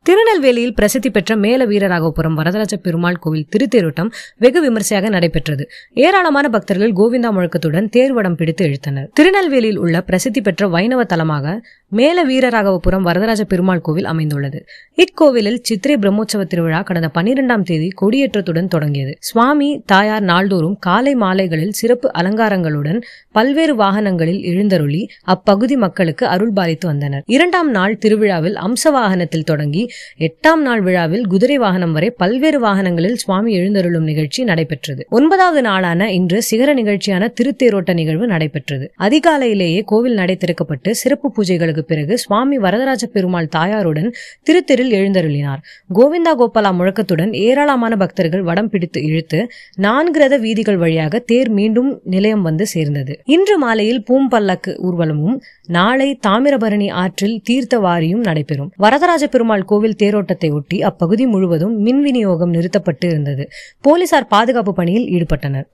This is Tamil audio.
திருநெல்வேலியில் பிரசித்தி பெற்ற மேல வீரராகவபுரம் வரதராஜ பெருமாள் கோவில் திருத்தேரோட்டம் வெகு விமர்சையாக நடைபெற்றது. ஏராளமான பக்தர்கள் கோவிந்தா முழக்கத்துடன் தேர்வடம் பிடித்து இழுத்தனர். திருநெல்வேலியில் உள்ள பிரசித்தி பெற்ற வைணவ தலமாக மேல வீரராகவபுரம் வரதராஜ பெருமாள் கோவில் அமைந்துள்ளது. இக்கோவிலில் சித்திரை பிரம்மோற்சவ திருவிழா கடந்த 12ஆம் தேதி கொடியேற்றத்துடன் தொடங்கியது. சுவாமி தாயார் நாள்தோறும் காலை மாலைகளில் சிறப்பு அலங்காரங்களுடன் பல்வேறு வாகனங்களில் எழுந்தருளி அப்பகுதி மக்களுக்கு அருள்பாலித்து வந்தனர். 2ஆம் நாள் திருவிழாவில் அம்ச வாகனத்தில் தொடங்கி 8ஆம் நாள் விழாவில் குதிரை வாகனம் வரை பல்வேறு வாகனங்களில் சுவாமி எழுந்தருளும் நிகழ்ச்சி நடைபெற்றது. 9வது நாளான இன்று சிகர நிகழ்ச்சியான திருத்தேரோட்ட நிகழ்வு நடைபெற்றது. அதிகாலையிலேயே கோவில் நடை திறக்கப்பட்டு சிறப்பு பூஜைகளுக்கு பிறகு சுவாமி வரதராஜ பெருமாள் தாயாருடன் திருத்தெரில் எழுந்தருளினார். கோவிந்தா கோபாலா முழக்கத்துடன் ஏராளமான பக்தர்கள் வடம் பிடித்து இழுத்து 4 ரத வீதிகள் வழியாக தேர் மீண்டும் நிலையம் வந்து சேர்ந்தது. இன்று மாலையில் பூம்பல்லக்கு ஊர்வலமும் நாளை தாமிரபரணி ஆற்றில் தீர்த்த வாரியும் நடைபெறும். வரதராஜ பெருமாள் கோவில் தேரோட்டத்தை ஒட்டி அப்பகுதி முழுவதும் மின் விநியோகம் நிறுத்தப்பட்டு இருந்தது. போலீசார் பாதுகாப்பு பணியில் ஈடுபட்டனர்.